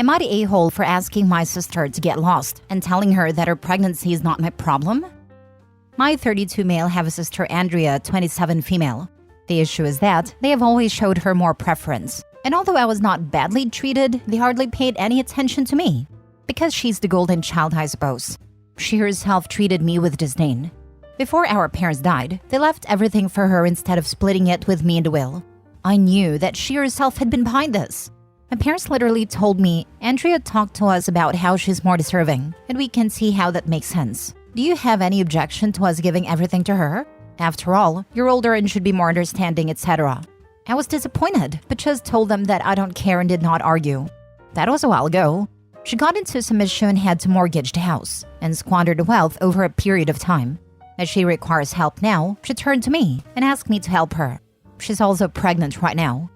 Am I the a-hole for asking my sister to get lost and telling her that her pregnancy is not my problem? My 32 male have a sister Andrea, 27 female. The issue is that they have always showed her more preference. And although I was not badly treated, they hardly paid any attention to me. Because she's the golden child, I suppose. She herself treated me with disdain. Before our parents died, they left everything for her instead of splitting it with me in the will. I knew that she herself had been behind this. My parents literally told me, Andrea talked to us about how she's more deserving, and we can see how that makes sense. Do you have any objection to us giving everything to her? After all, you're older and should be more understanding, etc. I was disappointed, but just told them that I don't care and did not argue. That was a while ago. She got into some issue and had to mortgage the house, and squandered the wealth over a period of time. As she requires help now, she turned to me and asked me to help her. She's also pregnant right now.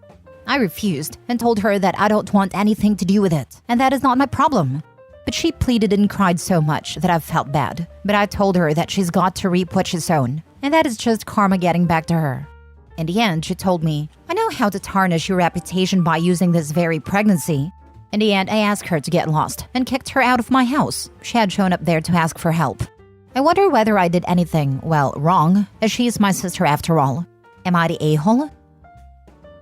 I refused and told her that I don't want anything to do with it, and that is not my problem. But she pleaded and cried so much that I felt bad. But I told her that she's got to reap what she's sown, and that is just karma getting back to her. In the end, she told me, I know how to tarnish your reputation by using this very pregnancy. In the end, I asked her to get lost and kicked her out of my house. She had shown up there to ask for help. I wonder whether I did anything, well, wrong, as she is my sister after all. Am I the a-hole?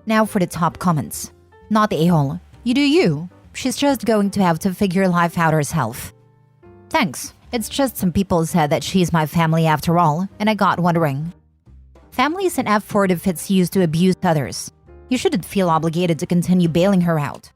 Now for the top comments. Not the a-hole. You do you. She's just going to have to figure life out herself. Thanks. It's just some people said that she's my family after all, and I got wondering. Family is an F word if it's used to abuse others. You shouldn't feel obligated to continue bailing her out.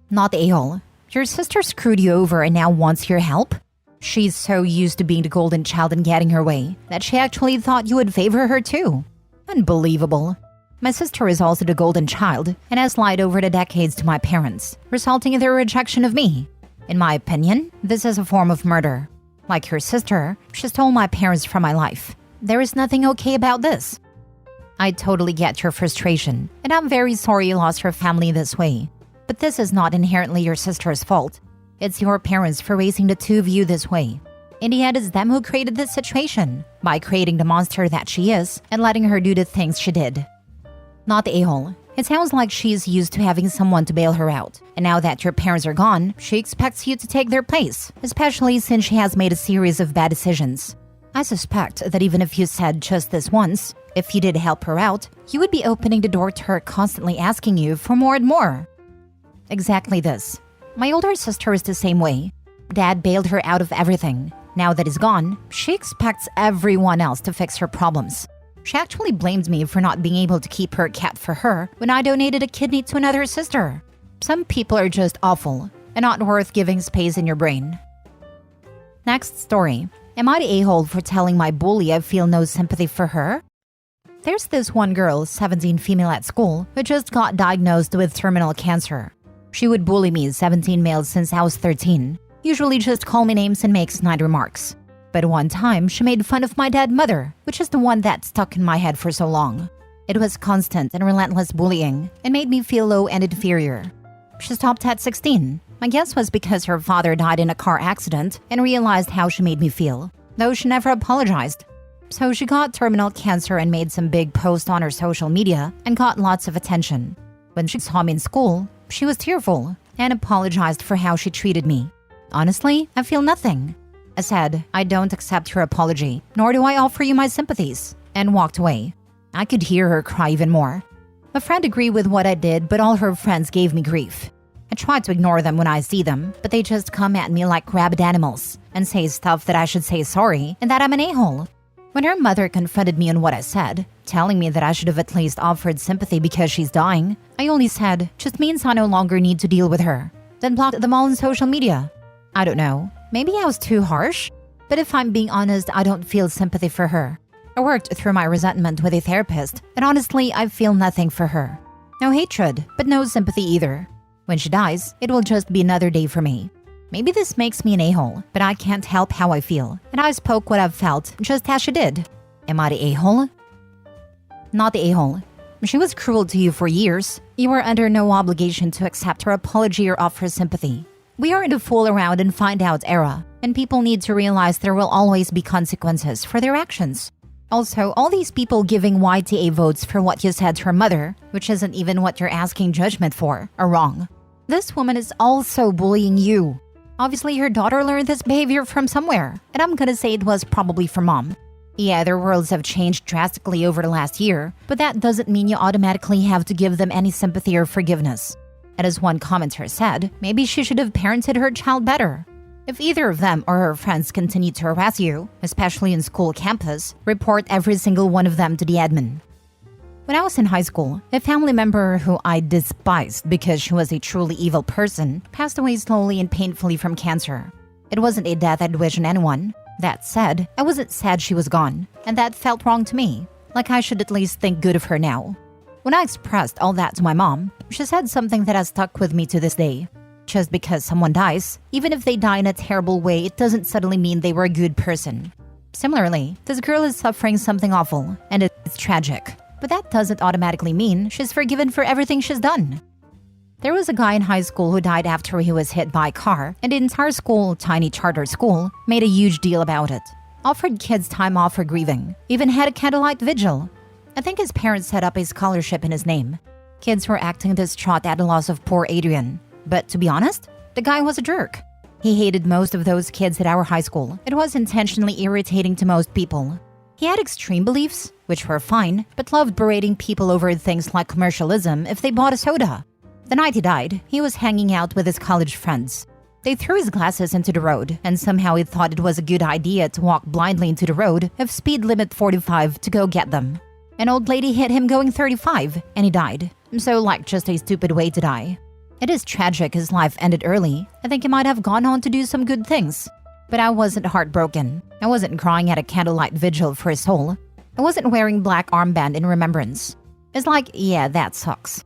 Not the a-hole. Your sister screwed you over and now wants your help? She's so used to being the golden child and getting her way that she actually thought you would favor her too. Unbelievable. My sister is also the golden child and has lied over the decades to my parents, resulting in their rejection of me. In my opinion, this is a form of murder. Like her sister, she stole my parents from my life. There is nothing okay about this. I totally get your frustration, and I'm very sorry you lost your family this way. But this is not inherently your sister's fault. It's your parents for raising the two of you this way. In the end, it's them who created this situation, by creating the monster that she is and letting her do the things she did. Not the a-hole. It sounds like she's used to having someone to bail her out, and now that your parents are gone, she expects you to take their place, especially since she has made a series of bad decisions. I suspect that even if you said just this once, if you did help her out, you would be opening the door to her constantly asking you for more and more. Exactly this. My older sister is the same way. Dad bailed her out of everything. Now that he's gone, she expects everyone else to fix her problems. She actually blamed me for not being able to keep her cat for her when I donated a kidney to another sister. Some people are just awful and not worth giving space in your brain. Next story. Am I the a-hole for telling my bully I feel no sympathy for her? There's this one girl, 17 female at school, who just got diagnosed with terminal cancer. She would bully me, 17 male, since I was 13. Usually just call me names and make snide remarks. But one time, she made fun of my dead mother, which is the one that stuck in my head for so long. It was constant and relentless bullying and made me feel low and inferior. She stopped at 16. My guess was because her father died in a car accident and realized how she made me feel, though she never apologized. So she got terminal cancer and made some big posts on her social media and got lots of attention. When she saw me in school, she was tearful and apologized for how she treated me. Honestly, I feel nothing. I said, I don't accept your apology, nor do I offer you my sympathies, and walked away. I could hear her cry even more. My friend agreed with what I did, but all her friends gave me grief. I try to ignore them when I see them, but they just come at me like rabid animals and say stuff that I should say sorry and that I'm an a-hole. When her mother confronted me on what I said, telling me that I should have at least offered sympathy because she's dying, I only said, just means I no longer need to deal with her, then blocked them all on social media. I don't know, maybe I was too harsh? But if I'm being honest, I don't feel sympathy for her. I worked through my resentment with a therapist, and honestly, I feel nothing for her. No hatred, but no sympathy either. When she dies, it will just be another day for me. Maybe this makes me an a-hole, but I can't help how I feel, and I spoke what I've felt just as she did. Am I the a-hole? Not the a-hole. She was cruel to you for years. You are under no obligation to accept her apology or offer sympathy. We are in the fool around and find out era, and people need to realize there will always be consequences for their actions. Also, all these people giving YTA votes for what you said to her mother, which isn't even what you're asking judgment for, are wrong. This woman is also bullying you. Obviously, her daughter learned this behavior from somewhere, and I'm gonna say it was probably from mom. Yeah, their worlds have changed drastically over the last year, but that doesn't mean you automatically have to give them any sympathy or forgiveness. And as one commenter said, maybe she should have parented her child better. If either of them or her friends continue to harass you, especially in school campus, report every single one of them to the admin. When I was in high school, a family member who I despised because she was a truly evil person passed away slowly and painfully from cancer. It wasn't a death I'd wish on anyone. That said, I wasn't sad she was gone, and that felt wrong to me, like I should at least think good of her now. When I expressed all that to my mom, she said something that has stuck with me to this day. Just because someone dies, even if they die in a terrible way, it doesn't suddenly mean they were a good person. Similarly, this girl is suffering something awful, and it's tragic. But that doesn't automatically mean she's forgiven for everything she's done. There was a guy in high school who died after he was hit by a car, and the entire school, tiny charter school, made a huge deal about it. Offered kids time off for grieving, even had a candlelight vigil. I think his parents set up a scholarship in his name. Kids were acting distraught at the loss of poor Adrian. But to be honest, the guy was a jerk. He hated most of those kids at our high school. It was intentionally irritating to most people. He had extreme beliefs, which were fine, but loved berating people over things like commercialism if they bought a soda. The night he died, he was hanging out with his college friends. They threw his glasses into the road, and somehow he thought it was a good idea to walk blindly into the road if speed limit 45 to go get them. An old lady hit him going 35, and he died. So like just a stupid way to die. It is tragic his life ended early. I think he might have gone on to do some good things. But I wasn't heartbroken. I wasn't crying at a candlelight vigil for his soul. I wasn't wearing black armband in remembrance. It's like, yeah, that sucks.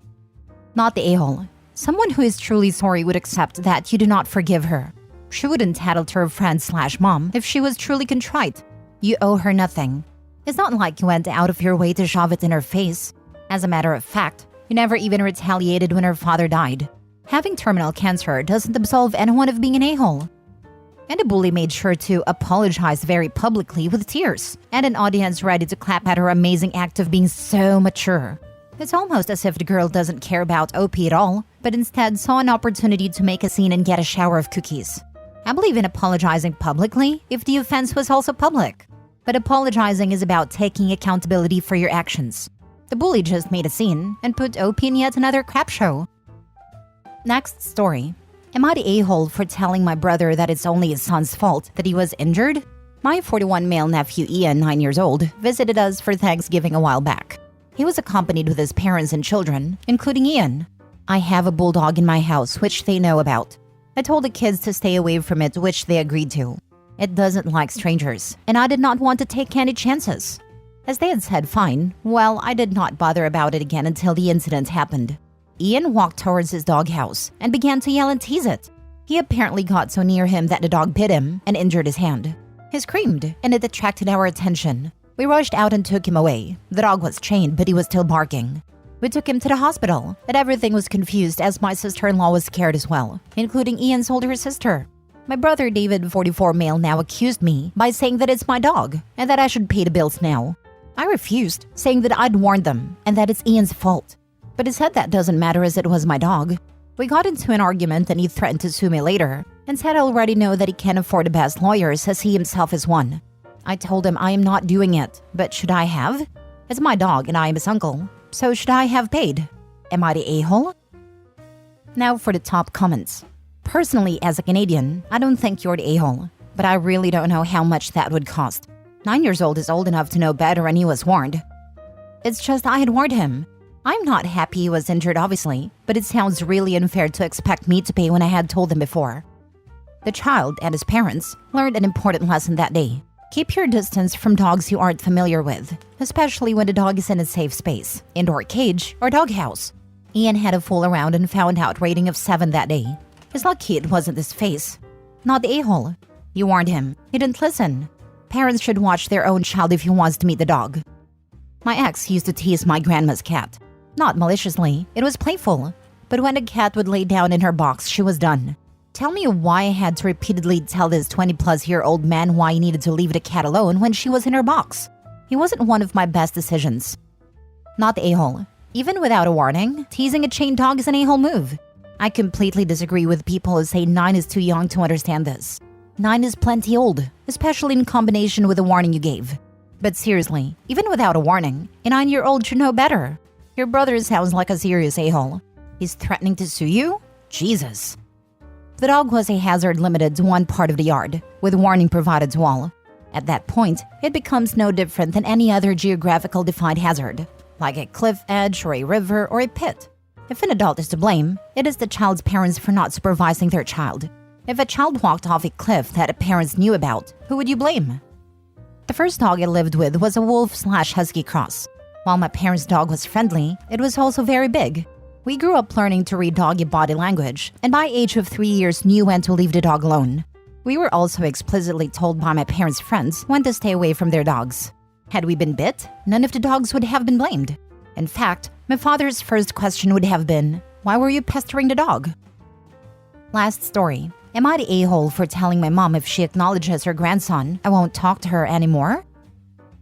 Not the a-hole. Someone who is truly sorry would accept that you do not forgive her. She wouldn't tattle to her friend/mom if she was truly contrite. You owe her nothing. It's not like you went out of your way to shove it in her face. As a matter of fact, you never even retaliated when her father died. Having terminal cancer doesn't absolve anyone of being an a-hole. And the bully made sure to apologize very publicly with tears, and an audience ready to clap at her amazing act of being so mature. It's almost as if the girl doesn't care about OP at all, but instead saw an opportunity to make a scene and get a shower of cookies. I believe in apologizing publicly if the offense was also public. But apologizing is about taking accountability for your actions. The bully just made a scene and put OP in yet another crap show. Next story. Am I the a-hole for telling my brother that it's only his son's fault that he was injured? My 41 male nephew Ian, 9 years old, visited us for Thanksgiving a while back. He was accompanied with his parents and children, including Ian. I have a bulldog in my house, which they know about. I told the kids to stay away from it, which they agreed to. It doesn't like strangers, and I did not want to take any chances. As they had said fine, well, I did not bother about it again until the incident happened. Ian walked towards his doghouse and began to yell and tease it. He apparently got so near him that the dog bit him and injured his hand. He screamed, and it attracted our attention. We rushed out and took him away. The dog was chained, but he was still barking. We took him to the hospital, but everything was confused as my sister-in-law was scared as well, including Ian's older sister. My brother David, 44 male, now accused me by saying that it's my dog and that I should pay the bills now. I refused, saying that I'd warned them and that it's Ian's fault. But he said that doesn't matter as it was my dog. We got into an argument and he threatened to sue me later and said I already know that he can't afford the best lawyers as he himself is one. I told him I am not doing it, but should I have? It's my dog and I am his uncle, so should I have paid? Am I the a-hole? Now for the top comments. Personally, as a Canadian, I don't think you're the a-hole, but I really don't know how much that would cost. 9 years old is old enough to know better and he was warned. It's just I had warned him. I'm not happy he was injured, obviously, but it sounds really unfair to expect me to pay when I had told him before. The child and his parents learned an important lesson that day. Keep your distance from dogs you aren't familiar with, especially when the dog is in a safe space, indoor cage, or doghouse. Ian had a fool around and found out rating of 7 that day. He's lucky it wasn't his face. Not the a-hole. You warned him. He didn't listen. Parents should watch their own child if he wants to meet the dog. My ex used to tease my grandma's cat. Not maliciously, it was playful. But when the cat would lay down in her box, she was done. Tell me why I had to repeatedly tell this 20-plus-year-old man why he needed to leave the cat alone when she was in her box. He wasn't one of my best decisions. Not the a-hole. Even without a warning, teasing a chained dog is an a-hole move. I completely disagree with people who say 9 is too young to understand this. 9 is plenty old, especially in combination with the warning you gave. But seriously, even without a warning, a 9-year-old should know better. Your brother sounds like a serious a-hole. He's threatening to sue you? Jesus. The dog was a hazard limited to one part of the yard, with warning provided to all. At that point, it becomes no different than any other geographical defined hazard, like a cliff edge or a river or a pit. If an adult is to blame, it is the child's parents for not supervising their child. If a child walked off a cliff that the parents knew about, who would you blame? The first dog I lived with was a wolf/husky cross. While my parents' dog was friendly, it was also very big. We grew up learning to read doggy body language, and by age of 3 years knew when to leave the dog alone. We were also explicitly told by my parents' friends when to stay away from their dogs. Had we been bit, none of the dogs would have been blamed. In fact, my father's first question would have been, "Why were you pestering the dog?" Last story. Am I the a-hole for telling my mom if she acknowledges her grandson, I won't talk to her anymore?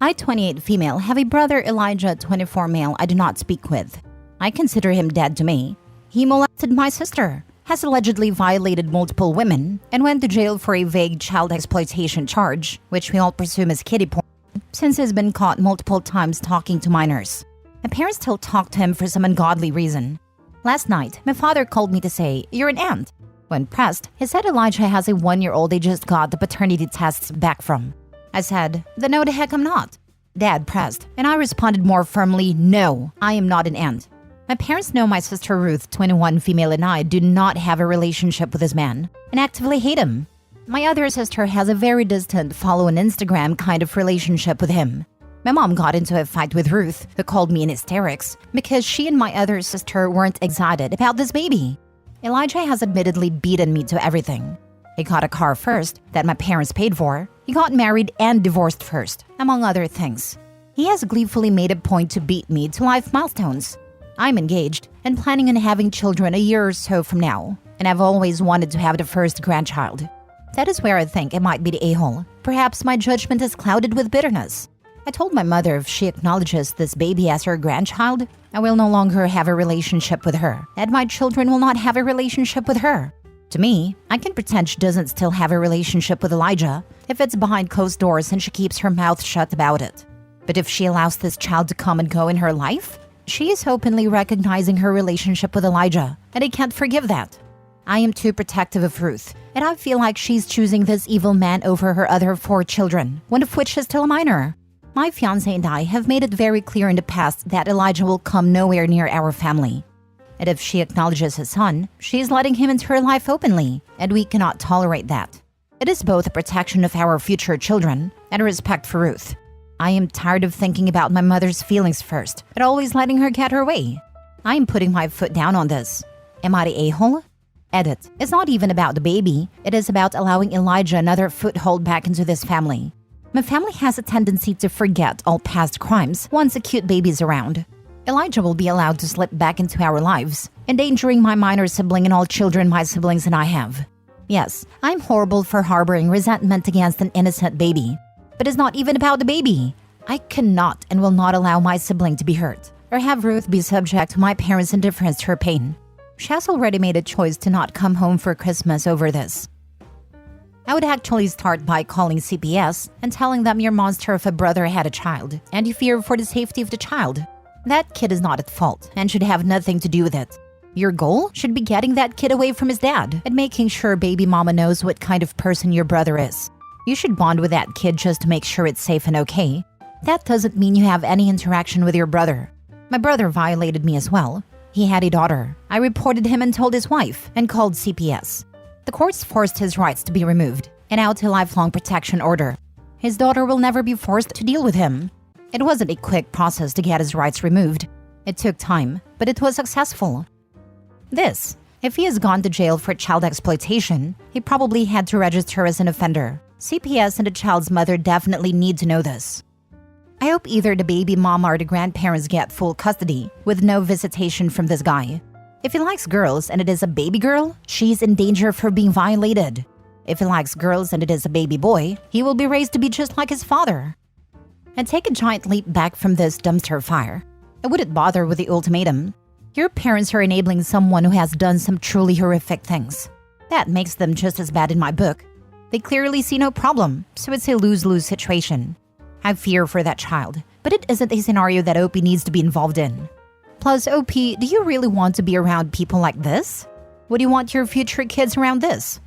I, 28 female, have a brother Elijah, 24 male, I do not speak with. I consider him dead to me. He molested my sister, has allegedly violated multiple women, and went to jail for a vague child exploitation charge, which we all presume is kiddie porn, since he's been caught multiple times talking to minors. My parents still talk to him for some ungodly reason. Last night, my father called me to say, "You're an aunt." When pressed, he said Elijah has a 1-year-old they just got the paternity tests back from. I said, "Then no the heck I'm not." Dad pressed, and I responded more firmly, "No, I am not an aunt." My parents know my sister Ruth, 21 female, and I do not have a relationship with this man, and actively hate him. My other sister has a very distant follow on Instagram kind of relationship with him. My mom got into a fight with Ruth, who called me in hysterics, because she and my other sister weren't excited about this baby. Elijah has admittedly beaten me to everything. He got a car first, that my parents paid for. He got married and divorced first, among other things. He has gleefully made a point to beat me to life milestones. I'm engaged and planning on having children a year or so from now, and I've always wanted to have the first grandchild. That is where I think I might be the a-hole. Perhaps my judgment is clouded with bitterness. I told my mother if she acknowledges this baby as her grandchild, I will no longer have a relationship with her, and my children will not have a relationship with her. To me, I can pretend she doesn't still have a relationship with Elijah if it's behind closed doors and she keeps her mouth shut about it. But if she allows this child to come and go in her life, she is openly recognizing her relationship with Elijah, and I can't forgive that. I am too protective of Ruth, and I feel like she's choosing this evil man over her other 4 children, one of which is still a minor. My fiancé and I have made it very clear in the past that Elijah will come nowhere near our family. And if she acknowledges his son, she is letting him into her life openly, and we cannot tolerate that. It is both a protection of our future children and a respect for Ruth. I am tired of thinking about my mother's feelings first, but always letting her get her way. I am putting my foot down on this. Am I the a-hole? Edit. It's not even about the baby. It is about allowing Elijah another foothold back into this family. My family has a tendency to forget all past crimes once a cute baby is around. Elijah will be allowed to slip back into our lives, endangering my minor sibling and all children my siblings and I have. Yes, I'm horrible for harboring resentment against an innocent baby. But it's not even about the baby. I cannot and will not allow my sibling to be hurt, or have Ruth be subject to my parents' indifference to her pain. She has already made a choice to not come home for Christmas over this. I would actually start by calling CPS and telling them your monster of a brother had a child, and you fear for the safety of the child. That kid is not at fault and should have nothing to do with it. Your goal should be getting that kid away from his dad and making sure baby mama knows what kind of person your brother is. You should bond with that kid just to make sure it's safe and okay. That doesn't mean you have any interaction with your brother. My brother violated me as well. He had a daughter. I reported him and told his wife and called CPS. The courts forced his rights to be removed and out a lifelong protection order. His daughter will never be forced to deal with him. It wasn't a quick process to get his rights removed. It took time, but it was successful. If he has gone to jail for child exploitation, he probably had to register as an offender. CPS and the child's mother definitely need to know this. I hope either the baby mama or the grandparents get full custody, with no visitation from this guy. If he likes girls and it is a baby girl, she's in danger for being violated. If he likes girls and it is a baby boy, he will be raised to be just like his father. And take a giant leap back from this dumpster fire. I wouldn't bother with the ultimatum. Your parents are enabling someone who has done some truly horrific things. That makes them just as bad in my book. They clearly see no problem, so it's a lose-lose situation. I fear for that child, but it isn't a scenario that OP needs to be involved in. Plus, OP, do you really want to be around people like this? Would you want your future kids around this?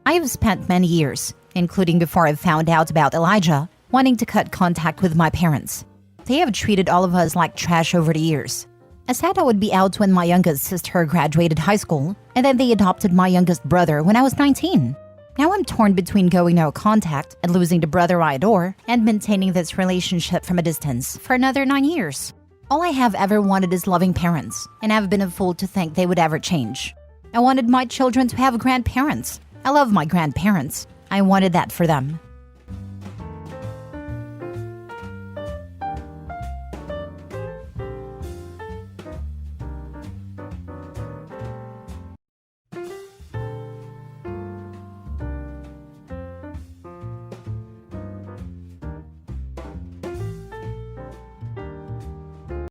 I have spent many years, including before I found out about Elijah, wanting to cut contact with my parents. They have treated all of us like trash over the years. I said I would be out when my youngest sister graduated high school, and then they adopted my youngest brother when I was 19. Now I'm torn between going no contact and losing the brother I adore and maintaining this relationship from a distance for another 9 years. All I have ever wanted is loving parents, and I've been a fool to think they would ever change. I wanted my children to have grandparents. I love my grandparents. I wanted that for them.